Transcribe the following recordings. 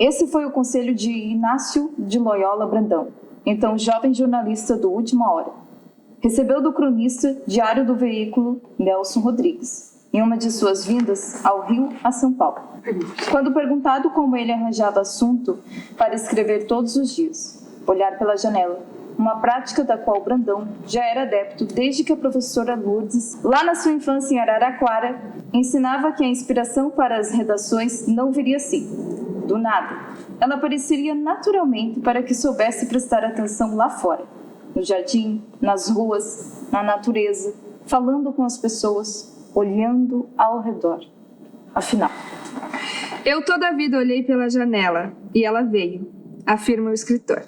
Esse foi o conselho de Inácio de Loyola Brandão, então jovem jornalista do Última Hora. Recebeu do cronista diário do veículo Nelson Rodrigues, em uma de suas vindas ao Rio a São Paulo. Quando perguntado como ele arranjava assunto para escrever todos os dias, olhar pela janela, uma prática da qual Brandão já era adepto desde que a professora Lourdes, lá na sua infância em Araraquara, ensinava que a inspiração para as redações não viria assim, do nada. Ela apareceria naturalmente para que soubesse prestar atenção lá fora, no jardim, nas ruas, na natureza, falando com as pessoas, olhando ao redor. Afinal, eu toda a vida olhei pela janela e ela veio, afirma o escritor.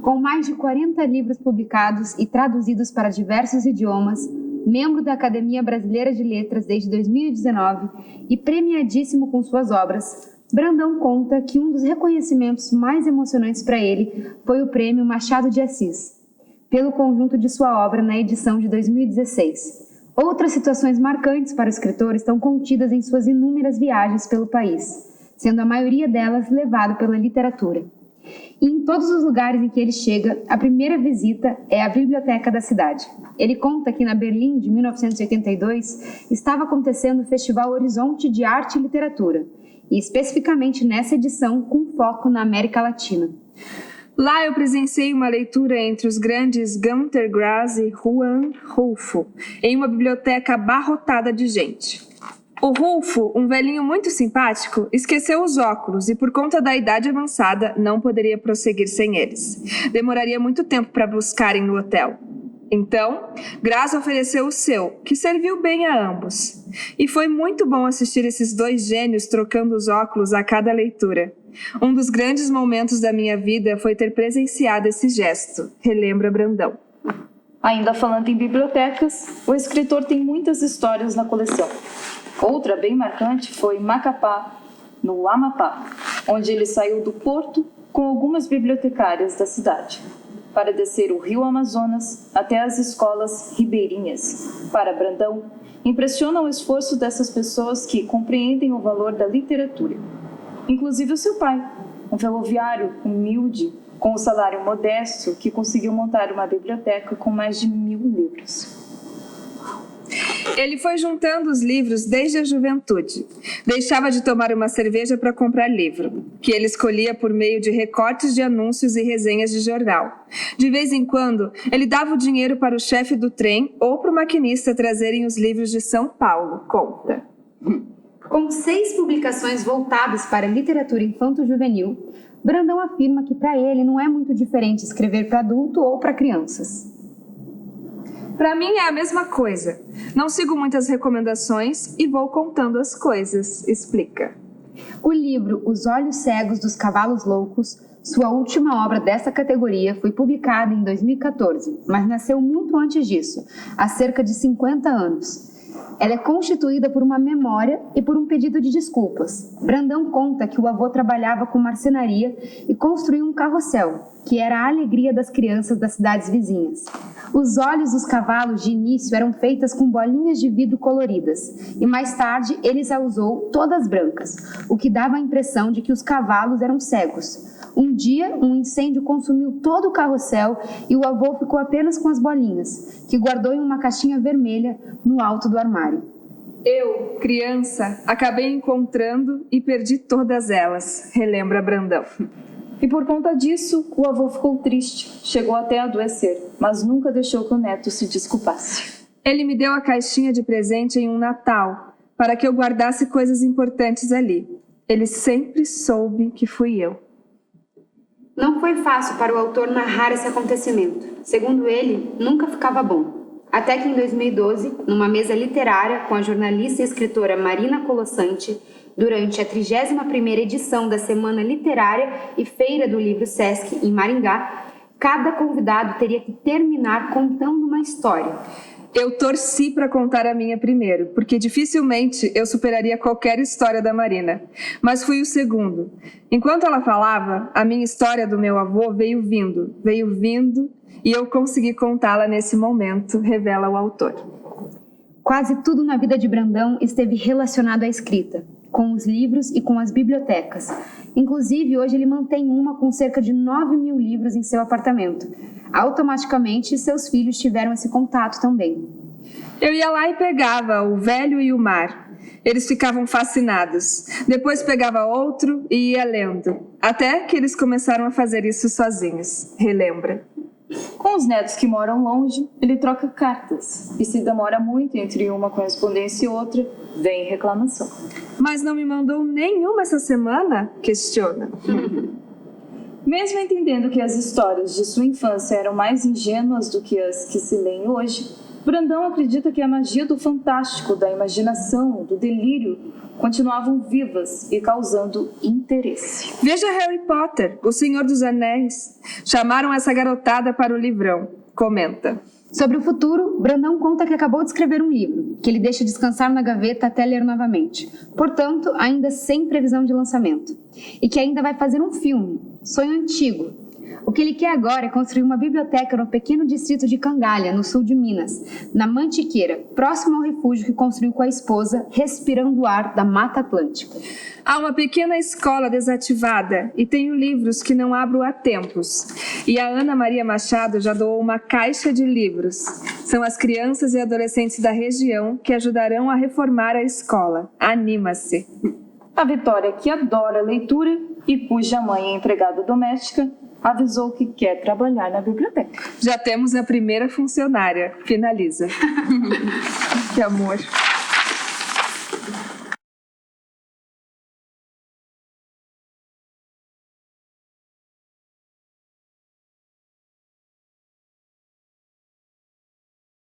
Com mais de 40 livros publicados e traduzidos para diversos idiomas, membro da Academia Brasileira de Letras desde 2019 e premiadíssimo com suas obras, Brandão conta que um dos reconhecimentos mais emocionantes para ele foi o Prêmio Machado de Assis, pelo conjunto de sua obra na edição de 2016. Outras situações marcantes para o escritor estão contidas em suas inúmeras viagens pelo país, sendo a maioria delas levado pela literatura. E em todos os lugares em que ele chega, a primeira visita é a biblioteca da cidade. Ele conta que na Berlim de 1982 estava acontecendo o Festival Horizonte de Arte e Literatura, e especificamente nessa edição com foco na América Latina. Lá eu presenciei uma leitura entre os grandes Günter Grass e Juan Rulfo, em uma biblioteca abarrotada de gente. O Rulfo, um velhinho muito simpático, esqueceu os óculos e, por conta da idade avançada, não poderia prosseguir sem eles. Demoraria muito tempo para buscarem no hotel. Então, Grass ofereceu o seu, que serviu bem a ambos. E foi muito bom assistir esses dois gênios trocando os óculos a cada leitura. Um dos grandes momentos da minha vida foi ter presenciado esse gesto, relembra Brandão. Ainda falando em bibliotecas, o escritor tem muitas histórias na coleção. Outra bem marcante foi Macapá, no Amapá, onde ele saiu do porto com algumas bibliotecárias da cidade, para descer o rio Amazonas até as escolas ribeirinhas. Para Brandão, impressiona o esforço dessas pessoas que compreendem o valor da literatura. Inclusive o seu pai, um ferroviário humilde, com um salário modesto, que conseguiu montar uma biblioteca com mais de 1.000 livros. Ele foi juntando os livros desde a juventude. Deixava de tomar uma cerveja para comprar livro, que ele escolhia por meio de recortes de anúncios e resenhas de jornal. De vez em quando, ele dava o dinheiro para o chefe do trem ou para o maquinista trazerem os livros de São Paulo, conta. Com 6 publicações voltadas para a literatura infanto-juvenil, Brandão afirma que para ele não é muito diferente escrever para adulto ou para crianças. Para mim é a mesma coisa. Não sigo muitas recomendações e vou contando as coisas, explica. O livro Os Olhos Cegos dos Cavalos Loucos, sua última obra dessa categoria, foi publicada em 2014, mas nasceu muito antes disso, há cerca de 50 anos. Ela é constituída por uma memória e por um pedido de desculpas. Brandão conta que o avô trabalhava com marcenaria e construiu um carrossel, que era a alegria das crianças das cidades vizinhas. Os olhos dos cavalos de início eram feitas com bolinhas de vidro coloridas, e mais tarde ele as usou todas brancas, o que dava a impressão de que os cavalos eram cegos. Um dia, um incêndio consumiu todo o carrossel e o avô ficou apenas com as bolinhas, que guardou em uma caixinha vermelha no alto do armário. Eu, criança, acabei encontrando e perdi todas elas, relembra Brandão. E por conta disso, o avô ficou triste, chegou até a adoecer, mas nunca deixou que o neto se desculpasse. Ele me deu a caixinha de presente em um Natal, para que eu guardasse coisas importantes ali. Ele sempre soube que fui eu. Não foi fácil para o autor narrar esse acontecimento. Segundo ele, nunca ficava bom. Até que em 2012, numa mesa literária com a jornalista e escritora Marina Colossante, durante a 31ª edição da Semana Literária e Feira do Livro Sesc, em Maringá, cada convidado teria que terminar contando uma história. Eu torci para contar a minha primeiro, porque dificilmente eu superaria qualquer história da Marina. Mas fui o segundo. Enquanto ela falava, a minha história do meu avô veio vindo, e eu consegui contá-la nesse momento, revela o autor. Quase tudo na vida de Brandão esteve relacionado à escrita, com os livros e com as bibliotecas. Inclusive, hoje ele mantém uma com cerca de 9.000 livros em seu apartamento. Automaticamente, seus filhos tiveram esse contato também. Eu ia lá e pegava O Velho e o Mar. Eles ficavam fascinados. Depois pegava outro e ia lendo. Até que eles começaram a fazer isso sozinhos. Relembra. Com os netos que moram longe, ele troca cartas. E se demora muito entre uma correspondência e outra, vem reclamação. Mas não me mandou nenhuma essa semana? Questiona. Mesmo entendendo que as histórias de sua infância eram mais ingênuas do que as que se leem hoje, Brandão acredita que a magia do fantástico, da imaginação, do delírio, continuavam vivas e causando interesse. Veja Harry Potter, O Senhor dos Anéis. Chamaram essa garotada para o livrão. Comenta. Sobre o futuro, Brandão conta que acabou de escrever um livro, que ele deixa descansar na gaveta até ler novamente. Portanto, ainda sem previsão de lançamento. E que ainda vai fazer um filme, sonho antigo. O que ele quer agora é construir uma biblioteca no pequeno distrito de Cangalha, no sul de Minas, na Mantiqueira, próximo ao refúgio que construiu com a esposa, respirando o ar da Mata Atlântica. Há uma pequena escola desativada e tenho livros que não abro há tempos. E a Ana Maria Machado já doou uma caixa de livros. São as crianças e adolescentes da região que ajudarão a reformar a escola. Anima-se! A Vitória, que adora leitura e cuja mãe é empregada doméstica, avisou que quer trabalhar na biblioteca. Já temos a primeira funcionária. Finaliza. Que amor.